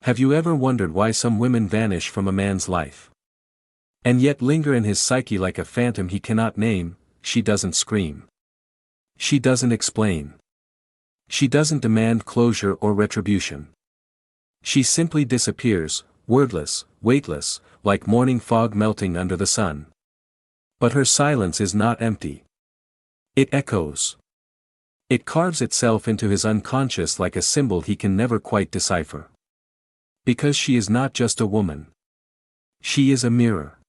Have you ever wondered why some women vanish from a man's life? And yet linger in his psyche like a phantom he cannot name? She doesn't scream. She doesn't explain. She doesn't demand closure or retribution. She simply disappears, wordless, weightless, like morning fog melting under the sun. But her silence is not empty. It echoes. It carves itself into his unconscious like a symbol he can never quite decipher. Because she is not just a woman. She is a mirror.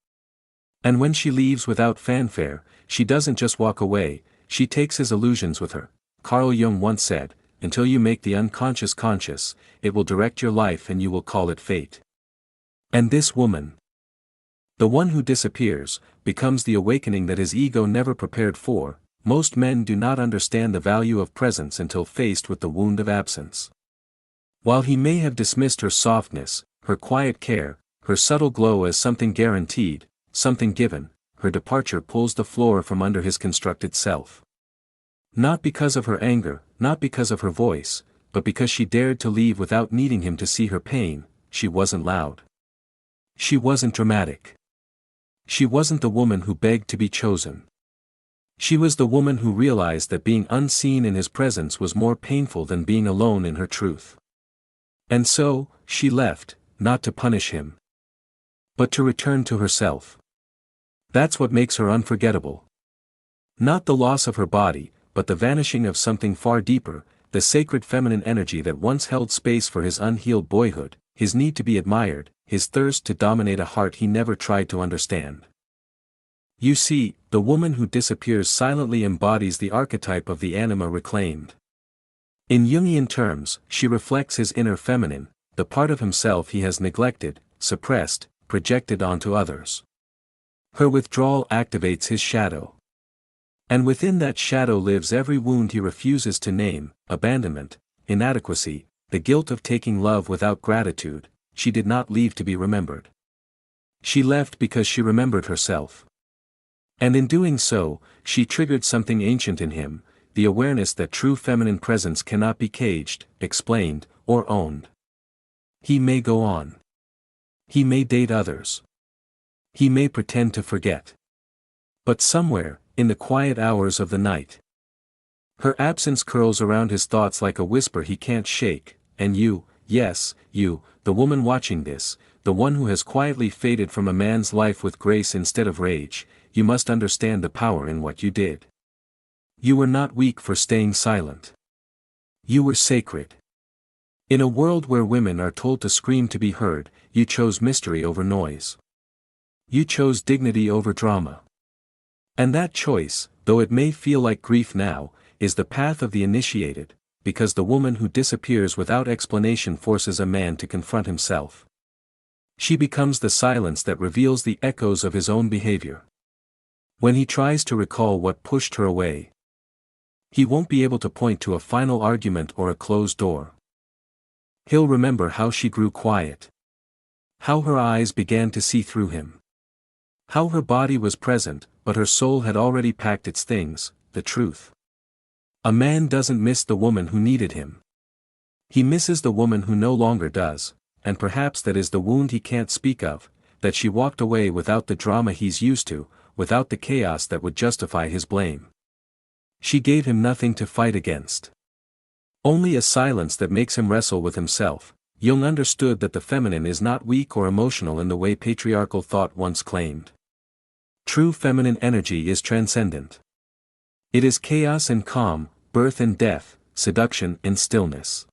And when she leaves without fanfare, she doesn't just walk away, she takes his illusions with her. Carl Jung once said, "Until you make the unconscious conscious, it will direct your life and you will call it fate." And this woman, the one who disappears, becomes the awakening that his ego never prepared for. Most men do not understand the value of presence until faced with the wound of absence. While he may have dismissed her softness, her quiet care, her subtle glow as something guaranteed, something given, her departure pulls the floor from under his constructed self. Not because of her anger, not because of her voice, but because she dared to leave without needing him to see her pain. She wasn't loud. She wasn't dramatic. She wasn't the woman who begged to be chosen. She was the woman who realized that being unseen in his presence was more painful than being alone in her truth. And so, she left, not to punish him, but to return to herself. That's what makes her unforgettable. Not the loss of her body, but the vanishing of something far deeper, the sacred feminine energy that once held space for his unhealed boyhood, his need to be admired, his thirst to dominate a heart he never tried to understand. You see, the woman who disappears silently embodies the archetype of the anima reclaimed. In Jungian terms, she reflects his inner feminine, the part of himself he has neglected, suppressed, projected onto others. Her withdrawal activates his shadow. And within that shadow lives every wound he refuses to name: abandonment, inadequacy, the guilt of taking love without gratitude. She did not leave to be remembered. She left because she remembered herself. And in doing so, she triggered something ancient in him, the awareness that true feminine presence cannot be caged, explained, or owned. He may go on. He may date others. He may pretend to forget. But somewhere, in the quiet hours of the night, her absence curls around his thoughts like a whisper he can't shake. And you, yes, you, the woman watching this, the one who has quietly faded from a man's life with grace instead of rage, you must understand the power in what you did. You were not weak for staying silent. You were sacred. In a world where women are told to scream to be heard, you chose mystery over noise. You chose dignity over drama. And that choice, though it may feel like grief now, is the path of the initiated, because the woman who disappears without explanation forces a man to confront himself. She becomes the silence that reveals the echoes of his own behavior. When he tries to recall what pushed her away, he won't be able to point to a final argument or a closed door. He'll remember how she grew quiet. How her eyes began to see through him. How her body was present, but her soul had already packed its things, the truth. A man doesn't miss the woman who needed him. He misses the woman who no longer does, and perhaps that is the wound he can't speak of, that she walked away without the drama he's used to, without the chaos that would justify his blame. She gave him nothing to fight against. Only a silence that makes him wrestle with himself. Jung understood that the feminine is not weak or emotional in the way patriarchal thought once claimed. True feminine energy is transcendent. It is chaos and calm, birth and death, seduction and stillness.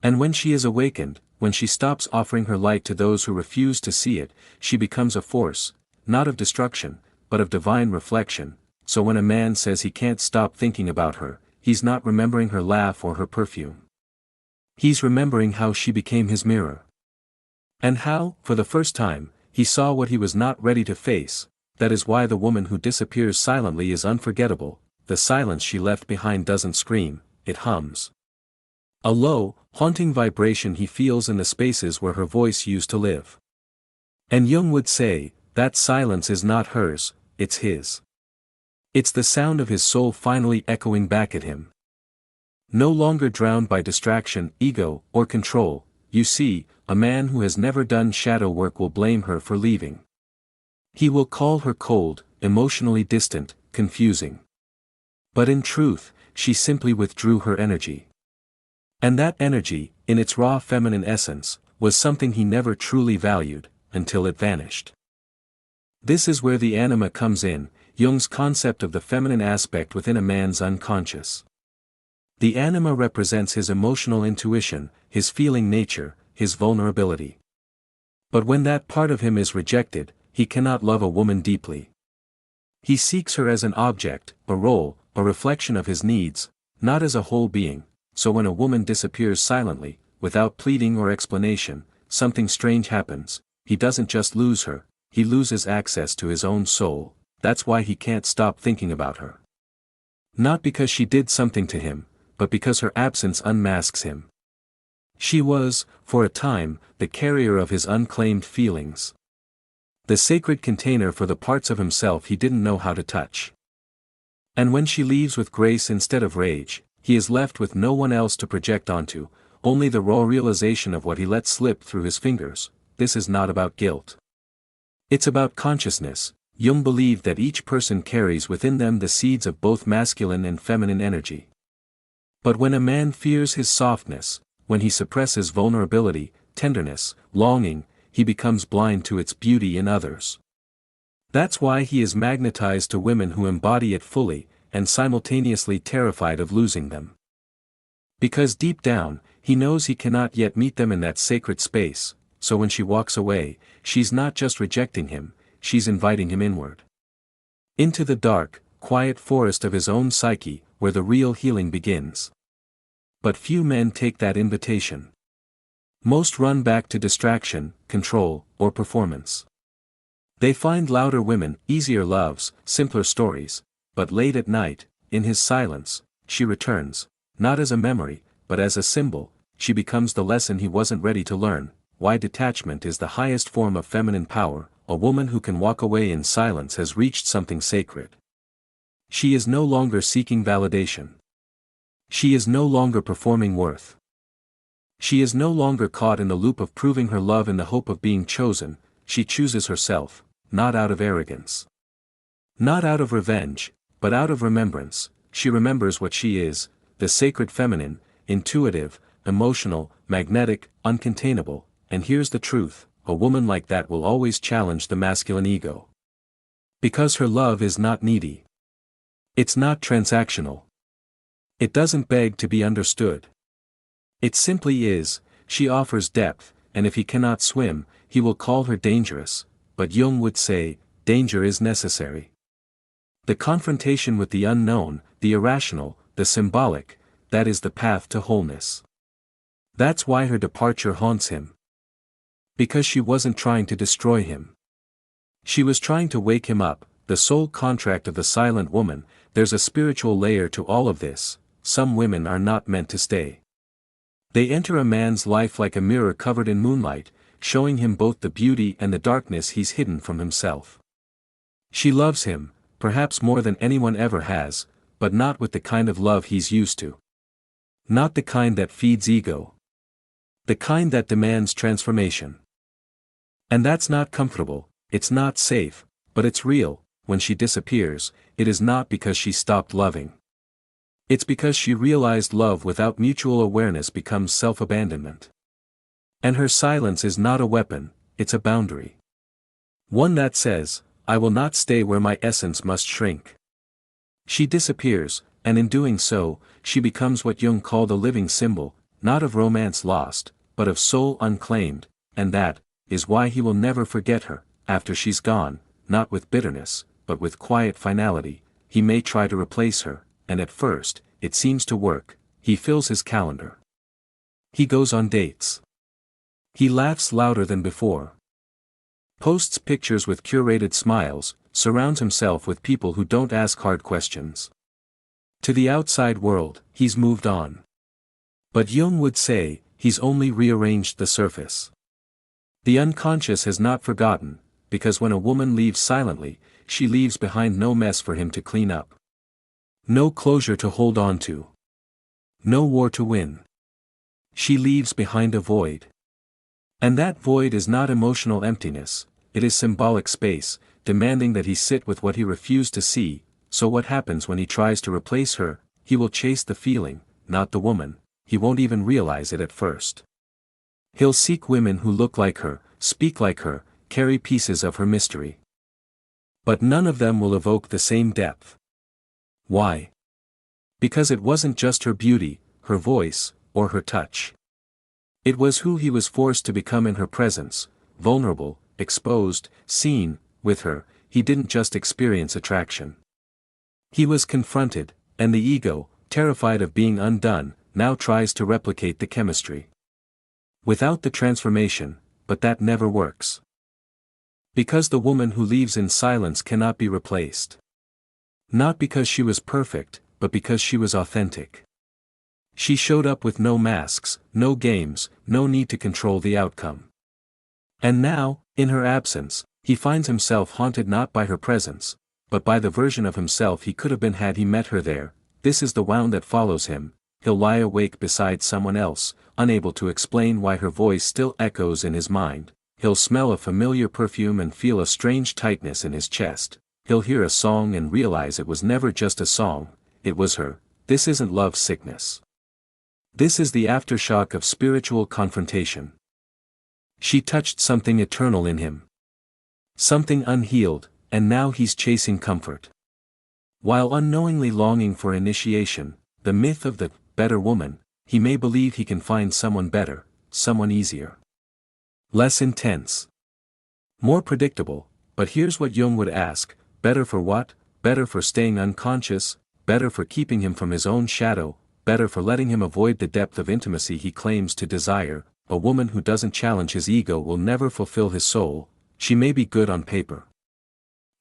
And when she is awakened, when she stops offering her light to those who refuse to see it, she becomes a force, not of destruction, but of divine reflection. So when a man says he can't stop thinking about her, he's not remembering her laugh or her perfume. He's remembering how she became his mirror. And how, for the first time, he saw what he was not ready to face. That is why the woman who disappears silently is unforgettable. The silence she left behind doesn't scream, it hums. A low, haunting vibration he feels in the spaces where her voice used to live. And Jung would say, that silence is not hers, it's his. It's the sound of his soul finally echoing back at him. No longer drowned by distraction, ego, or control, You see, a man who has never done shadow work will blame her for leaving. He will call her cold, emotionally distant, confusing. But in truth, she simply withdrew her energy. And that energy, in its raw feminine essence, was something he never truly valued, until it vanished. This is where the anima comes in, Jung's concept of the feminine aspect within a man's unconscious. The anima represents his emotional intuition, his feeling nature, his vulnerability. But when that part of him is rejected, he cannot love a woman deeply. He seeks her as an object, a role, a reflection of his needs, not as a whole being. So when a woman disappears silently, without pleading or explanation, something strange happens. He doesn't just lose her, he loses access to his own soul. That's why he can't stop thinking about her. Not because she did something to him, but because her absence unmasks him. She was, for a time, the carrier of his unclaimed feelings. The sacred container for the parts of himself he didn't know how to touch. And when she leaves with grace instead of rage, he is left with no one else to project onto, only the raw realization of what he let slip through his fingers. This is not about guilt. It's about consciousness. Jung believed that each person carries within them the seeds of both masculine and feminine energy. But when a man fears his softness, when he suppresses vulnerability, tenderness, longing, he becomes blind to its beauty in others. That's why he is magnetized to women who embody it fully, and simultaneously terrified of losing them. Because deep down, he knows he cannot yet meet them in that sacred space, so when she walks away, she's not just rejecting him, she's inviting him inward. Into the dark, quiet forest of his own psyche, where the real healing begins. But few men take that invitation. Most run back to distraction, control, or performance. They find louder women, easier loves, simpler stories, but late at night, in his silence, she returns, not as a memory, but as a symbol. She becomes the lesson he wasn't ready to learn, why detachment is the highest form of feminine power. A woman who can walk away in silence has reached something sacred. She is no longer seeking validation. She is no longer performing worth. She is no longer caught in the loop of proving her love in the hope of being chosen. She chooses herself, not out of arrogance. Not out of revenge, but out of remembrance. She remembers what she is, the sacred feminine, intuitive, emotional, magnetic, uncontainable. And here's the truth, a woman like that will always challenge the masculine ego. Because her love is not needy. It's not transactional. It doesn't beg to be understood. It simply is. She offers depth, and if he cannot swim, he will call her dangerous, but Jung would say, danger is necessary. The confrontation with the unknown, the irrational, the symbolic, that is the path to wholeness. That's why her departure haunts him. Because she wasn't trying to destroy him. She was trying to wake him up, the soul contract of the silent woman. There's a spiritual layer to all of this. Some women are not meant to stay. They enter a man's life like a mirror covered in moonlight, showing him both the beauty and the darkness he's hidden from himself. She loves him, perhaps more than anyone ever has, but not with the kind of love he's used to. Not the kind that feeds ego. The kind that demands transformation. And that's not comfortable, it's not safe, but it's real. When she disappears, it is not because she stopped loving. It's because she realized love without mutual awareness becomes self-abandonment. And her silence is not a weapon, it's a boundary. One that says, I will not stay where my essence must shrink. She disappears, and in doing so, she becomes what Jung called a living symbol, not of romance lost, but of soul unclaimed, and that is why he will never forget her, after she's gone, not with bitterness, but with quiet finality. He may try to replace her, and at first, it seems to work. He fills his calendar. He goes on dates. He laughs louder than before. Posts pictures with curated smiles, surrounds himself with people who don't ask hard questions. To the outside world, he's moved on. But Jung would say, he's only rearranged the surface. The unconscious has not forgotten, because when a woman leaves silently, she leaves behind no mess for him to clean up. No closure to hold on to. No war to win. She leaves behind a void. And that void is not emotional emptiness, it is symbolic space, demanding that he sit with what he refused to see. So what happens when he tries to replace her? He will chase the feeling, not the woman. He won't even realize it at first. He'll seek women who look like her, speak like her, carry pieces of her mystery. But none of them will evoke the same depth. Why? Because it wasn't just her beauty, her voice, or her touch. It was who he was forced to become in her presence, vulnerable, exposed, seen. With her, he didn't just experience attraction. He was confronted, and the ego, terrified of being undone, now tries to replicate the chemistry. Without the transformation, but that never works. Because the woman who leaves in silence cannot be replaced. Not because she was perfect, but because she was authentic. She showed up with no masks, no games, no need to control the outcome. And now, in her absence, he finds himself haunted not by her presence, but by the version of himself he could have been had he met her there. This is the wound that follows him. He'll lie awake beside someone else, unable to explain why her voice still echoes in his mind. He'll smell a familiar perfume and feel a strange tightness in his chest. He'll hear a song and realize it was never just a song, it was her. This isn't love sickness. This is the aftershock of spiritual confrontation. She touched something eternal in him. Something unhealed, and now he's chasing comfort. While unknowingly longing for initiation, the myth of the better woman, he may believe he can find someone better, someone easier. Less intense. More predictable, but here's what Jung would ask, better for what? Better for staying unconscious, better for keeping him from his own shadow, better for letting him avoid the depth of intimacy he claims to desire. A woman who doesn't challenge his ego will never fulfill his soul. She may be good on paper.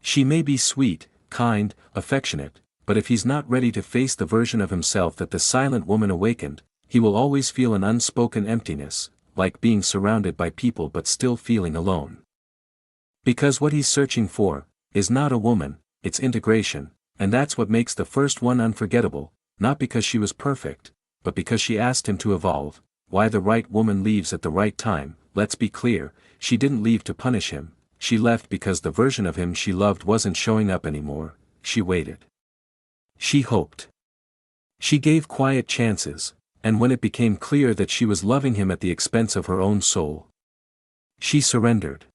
She may be sweet, kind, affectionate, but if he's not ready to face the version of himself that the silent woman awakened, he will always feel an unspoken emptiness, like being surrounded by people but still feeling alone. Because what he's searching for is not a woman, it's integration, and that's what makes the first one unforgettable, not because she was perfect, but because she asked him to evolve. Why the right woman leaves at the right time? Let's be clear, she didn't leave to punish him, she left because the version of him she loved wasn't showing up anymore. She waited. She hoped. She gave quiet chances, and when it became clear that she was loving him at the expense of her own soul, she surrendered.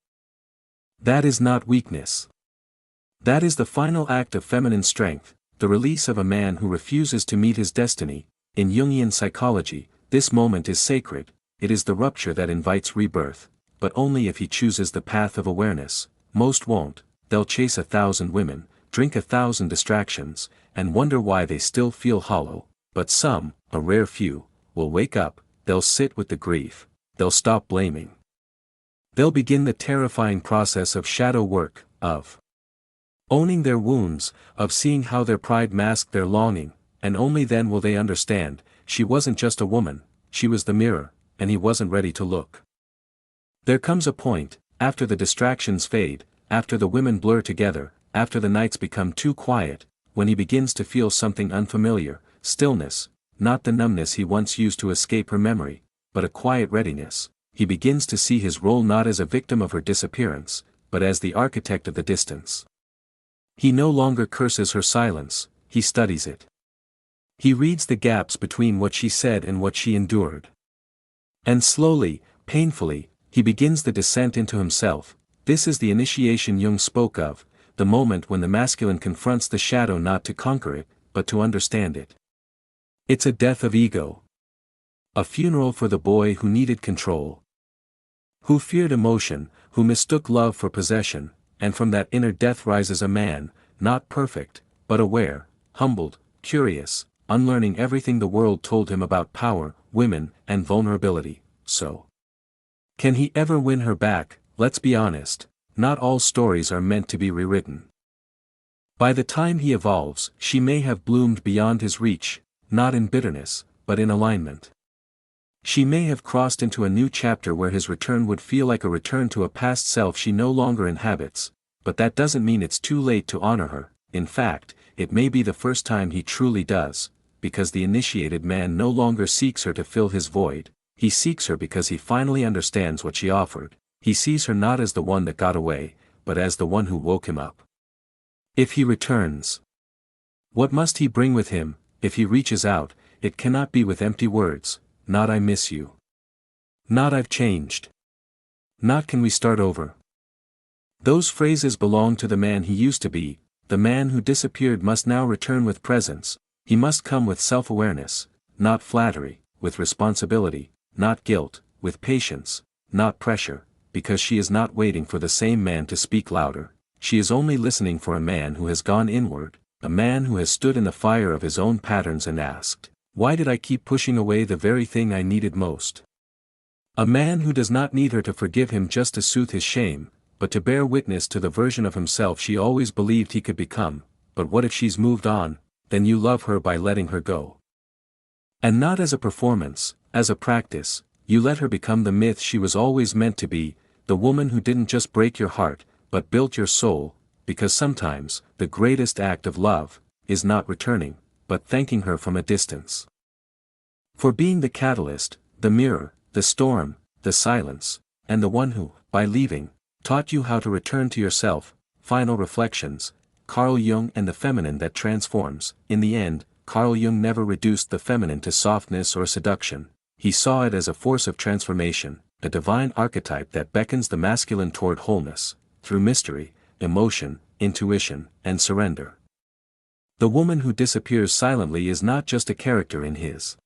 That is not weakness. That is the final act of feminine strength, the release of a man who refuses to meet his destiny. In Jungian psychology, this moment is sacred. It is the rupture that invites rebirth, but only if he chooses the path of awareness. Most won't. They'll chase 1,000 women, drink 1,000 distractions, and wonder why they still feel hollow. But some, a rare few, will wake up, they'll sit with the grief, they'll stop blaming. They'll begin the terrifying process of shadow work, of owning their wounds, of seeing how their pride masked their longing, and only then will they understand, she wasn't just a woman, she was the mirror, and he wasn't ready to look. There comes a point, after the distractions fade, after the women blur together, after the nights become too quiet, when he begins to feel something unfamiliar, stillness, not the numbness he once used to escape her memory, but a quiet readiness. He begins to see his role not as a victim of her disappearance, but as the architect of the distance. He no longer curses her silence, he studies it. He reads the gaps between what she said and what she endured. And slowly, painfully, he begins the descent into himself. This is the initiation Jung spoke of, the moment when the masculine confronts the shadow not to conquer it, but to understand it. It's a death of ego. A funeral for the boy who needed control, who feared emotion, who mistook love for possession, and from that inner death rises a man, not perfect, but aware, humbled, curious, unlearning everything the world told him about power, women, and vulnerability. So, can he ever win her back? Let's be honest, not all stories are meant to be rewritten. By the time he evolves, she may have bloomed beyond his reach, not in bitterness, but in alignment. She may have crossed into a new chapter where his return would feel like a return to a past self she no longer inhabits, but that doesn't mean it's too late to honor her. In fact, it may be the first time he truly does, because the initiated man no longer seeks her to fill his void, he seeks her because he finally understands what she offered. He sees her not as the one that got away, but as the one who woke him up. If he returns, what must he bring with him? If he reaches out, it cannot be with empty words, not "I miss you." Not "I've changed." Not "Can we start over?" Those phrases belong to the man he used to be. The man who disappeared must now return with presence. He must come with self-awareness, not flattery, with responsibility, not guilt, with patience, not pressure, because she is not waiting for the same man to speak louder. She is only listening for a man who has gone inward, a man who has stood in the fire of his own patterns and asked, "Why did I keep pushing away the very thing I needed most?" A man who does not need her to forgive him just to soothe his shame, but to bear witness to the version of himself she always believed he could become. But what if she's moved on? Then you love her by letting her go. And not as a performance, as a practice, you let her become the myth she was always meant to be, the woman who didn't just break your heart, but built your soul, because sometimes, the greatest act of love, is not returning, but thanking her from a distance. For being the catalyst, the mirror, the storm, the silence, and the one who, by leaving, taught you how to return to yourself. Final reflections. Carl Jung and the feminine that transforms. In the end, Carl Jung never reduced the feminine to softness or seduction. He saw it as a force of transformation, a divine archetype that beckons the masculine toward wholeness, through mystery, emotion, intuition, and surrender. The woman who disappears silently is not just a character in his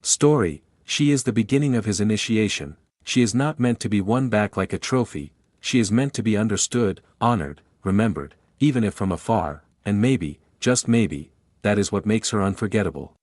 story, she is the beginning of his initiation. She is not meant to be won back like a trophy, she is meant to be understood, honored, remembered, even if from afar, and maybe, just maybe, that is what makes her unforgettable.